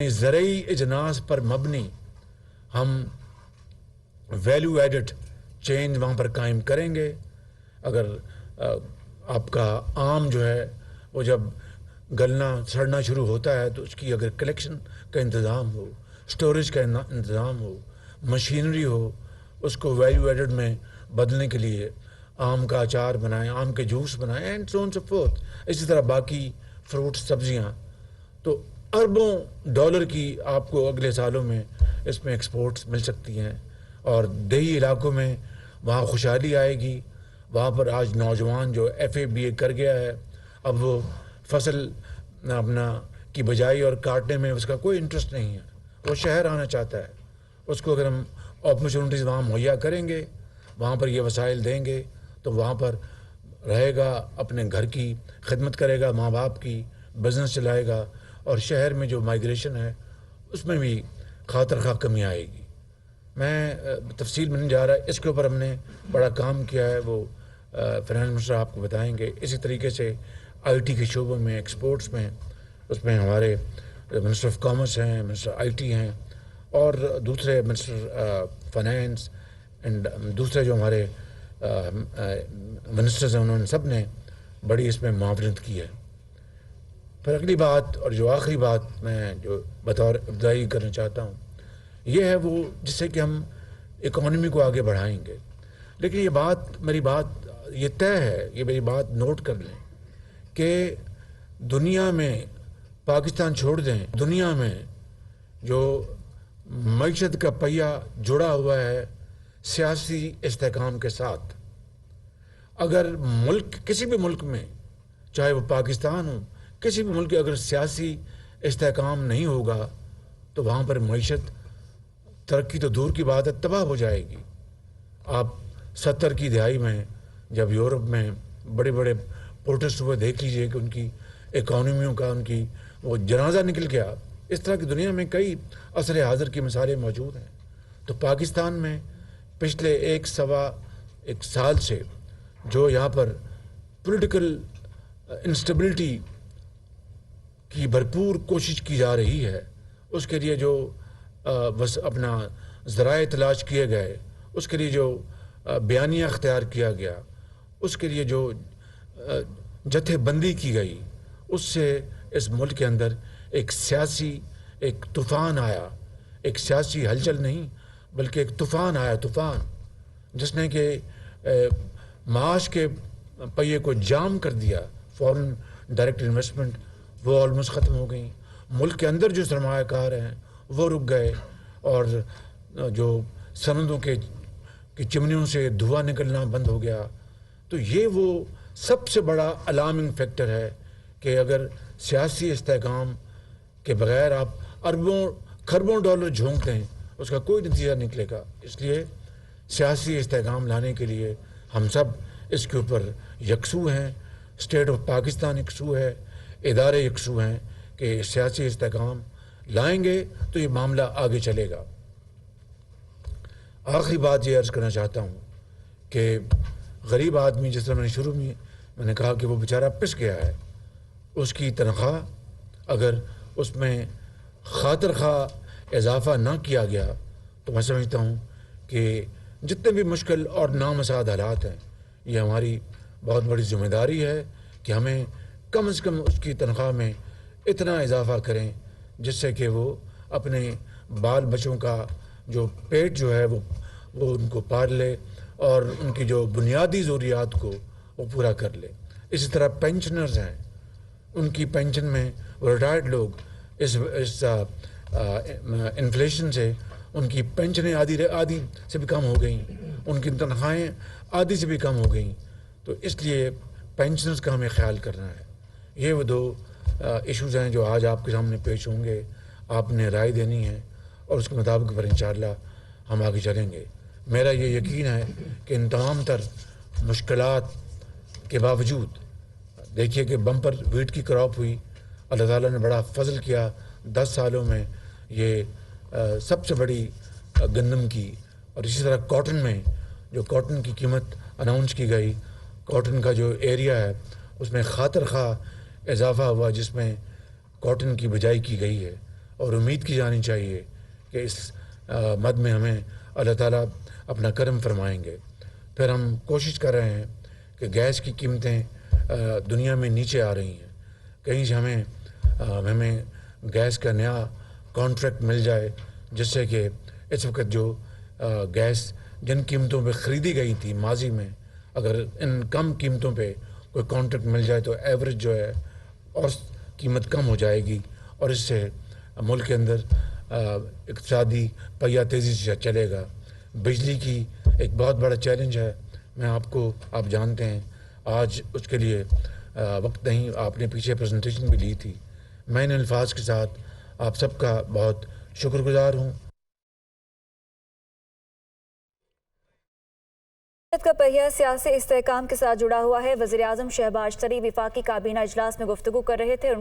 زرعی اجناس پر مبنی ہم ویلیو ایڈڈ چینج وہاں پر قائم کریں گے. اگر آپ کا آم جو ہے وہ جب گلنا سڑنا شروع ہوتا ہے تو اس کی اگر کلیکشن کا انتظام ہو, سٹوریج کا انتظام ہو, مشینری ہو, اس کو ویلیو ایڈڈ میں بدلنے کے لیے آم کا اچار بنائیں, آم کے جوس بنائیں, and so on so forth. اسی طرح باقی فروٹس, سبزیاں, تو اربوں ڈالر کی آپ کو اگلے سالوں میں اس میں ایکسپورٹس مل سکتی ہیں. اور دیہی علاقوں میں وہاں خوشحالی آئے گی. وہاں پر آج نوجوان جو FA BA کر گیا ہے, اب وہ فصل اپنا کی بجائی اور کاٹنے میں اس کا کوئی انٹرسٹ نہیں ہے, وہ شہر آنا چاہتا ہے. اس کو اگر ہم اپرچونٹیز وہاں مہیا کریں گے, وہاں پر یہ وسائل دیں گے, تو وہاں پر رہے گا, اپنے گھر کی خدمت کرے گا, ماں باپ کی, بزنس چلائے گا, اور شہر میں جو مائیگریشن ہے اس میں بھی خاطر خواہ کمی آئے گی. میں تفصیل میں نہیں جا رہا, اس کے اوپر ہم نے بڑا کام کیا ہے, وہ فائنانس منسٹر آپ کو بتائیں گے. اسی طریقے سے IT کے شعبوں میں, ایکسپورٹس میں, اس میں ہمارے منسٹر آف کامرس ہیں, منسٹر IT ہیں, اور دوسرے منسٹر فائنانس اینڈ دوسرے جو ہمارے منسٹرز ہیں, انہوں نے سب نے بڑی اس میں معاونت کی ہے. پھر اگلی بات اور جو آخری بات میں جو بطور ابتدائی کرنا چاہتا ہوں, یہ ہے وہ جس سے کہ ہم اکانومی کو آگے بڑھائیں گے. لیکن یہ بات, میری بات یہ طے ہے, یہ میری بات نوٹ کر لیں کہ دنیا میں, پاکستان چھوڑ دیں, دنیا میں جو معیشت کا پہیہ جڑا ہوا ہے سیاسی استحکام کے ساتھ, اگر ملک, کسی بھی ملک میں, چاہے وہ پاکستان ہو, کسی بھی ملک کے اگر سیاسی استحکام نہیں ہوگا تو وہاں پر معیشت, ترقی تو دور کی بات ہے, تباہ ہو جائے گی. آپ 70 کی دہائی میں جب یورپ میں بڑے بڑے پروٹیسٹ ہوئے, دیکھ لیجئے کہ ان کی اکانومیوں کا, ان کی وہ جنازہ نکل گیا. اس طرح کی دنیا میں کئی عصر حاضر کی مثالیں موجود ہیں. تو پاکستان میں پچھلے ایک سال سے جو یہاں پر پولیٹیکل انسٹیبلٹی کی بھرپور کوشش کی جا رہی ہے, اس کے لیے جو اپنا ذرائع تلاش کیے گئے, اس کے لیے جو بیانیہ اختیار کیا گیا, اس کے لیے جو جتھے بندی کی گئی, اس سے اس ملک کے اندر ایک سیاسی ایک طوفان آیا. ایک سیاسی ہلچل نہیں بلکہ ایک طوفان آیا, طوفان جس نے کہ معاش کے پہیے کو جام کر دیا. فورن ڈائریکٹ انویسٹمنٹ وہ آلموسٹ ختم ہو گئی. ملک کے اندر جو سرمایہ کار ہیں وہ رک گئے, اور جو سندوں کے چمنیوں سے دھواں نکلنا بند ہو گیا. تو یہ وہ سب سے بڑا الارمنگ فیکٹر ہے کہ اگر سیاسی استحکام کے بغیر آپ اربوں کھربوں ڈالر جھونک دیں, اس کا کوئی نتیجہ نکلے گا. اس لیے سیاسی استحکام لانے کے لیے ہم سب اس کے اوپر یکسو ہیں. اسٹیٹ آف پاکستان یکسو ہے, ادارے یکسو ہیں کہ سیاسی استحکام لائیں گے تو یہ معاملہ آگے چلے گا. آخری بات یہ عرض کرنا چاہتا ہوں کہ غریب آدمی, جس طرح میں نے شروع میں نے کہا کہ وہ بیچارہ پس گیا ہے, اس کی تنخواہ اگر اس میں خاطر خواہ اضافہ نہ کیا گیا تو میں سمجھتا ہوں کہ جتنے بھی مشکل اور نامساعد حالات ہیں, یہ ہماری بہت بڑی ذمہ داری ہے کہ ہمیں کم از کم اس کی تنخواہ میں اتنا اضافہ کریں جس سے کہ وہ اپنے بال بچوں کا جو پیٹ جو ہے وہ ان کو پال لے, اور ان کی جو بنیادی ضروریات کو وہ پورا کر لے. اسی طرح پینشنرز ہیں, ان کی پینشن میں وہ ریٹائرڈ لوگ اس انفلیشن سے ان کی پینشنیں آدھی سے بھی کم ہو گئیں, ان کی تنخواہیں آدھی سے بھی کم ہو گئیں. تو اس لیے پینشنرز کا ہمیں خیال کرنا ہے. یہ وہ دو ایشوز ہیں جو آج آپ کے سامنے پیش ہوں گے, آپ نے رائے دینی ہے, اور اس کے مطابق پر انشاءاللہ ہم آگے چلیں گے. میرا یہ یقین ہے کہ ان تمام تر مشکلات کے باوجود, دیکھیے کہ بمپر ویٹ کی کراپ ہوئی, اللہ تعالیٰ نے بڑا فضل کیا. 10 سالوں میں یہ سب سے بڑی گندم کی, اور اسی طرح کاٹن میں جو کاٹن کی قیمت اناؤنس کی گئی, کاٹن کا جو ایریا ہے اس میں خاطر خواہ اضافہ ہوا, جس میں کاٹن کی بجائی کی گئی ہے. اور امید کی جانی چاہیے کہ اس مد میں ہمیں اللہ تعالیٰ اپنا کرم فرمائیں گے. پھر ہم کوشش کر رہے ہیں کہ گیس کی قیمتیں دنیا میں نیچے آ رہی ہیں, کہیں سے ہمیں گیس کا نیا کانٹریکٹ مل جائے, جس سے کہ اس وقت جو گیس جن قیمتوں پہ خریدی گئی تھی ماضی میں, اگر ان کم قیمتوں پہ کوئی کانٹریکٹ مل جائے تو ایوریج جو ہے اور قیمت کم ہو جائے گی, اور اس سے ملک کے اندر اقتصادی پہیہ تیزی سے چلے گا. بجلی کی ایک بہت بڑا چیلنج ہے, آپ جانتے ہیں, آج اس کے لیے وقت نہیں. آپ نے پیچھے پریزنٹیشن بھی لی تھی. میں ان الفاظ کے ساتھ آپ سب کا بہت شکر گزار ہوں. کا پہیہ سیاسی استحکام کے ساتھ جڑا ہوا ہے. وزیر اعظم شہباز شریف وفاقی کابینہ اجلاس میں گفتگو کر رہے تھے.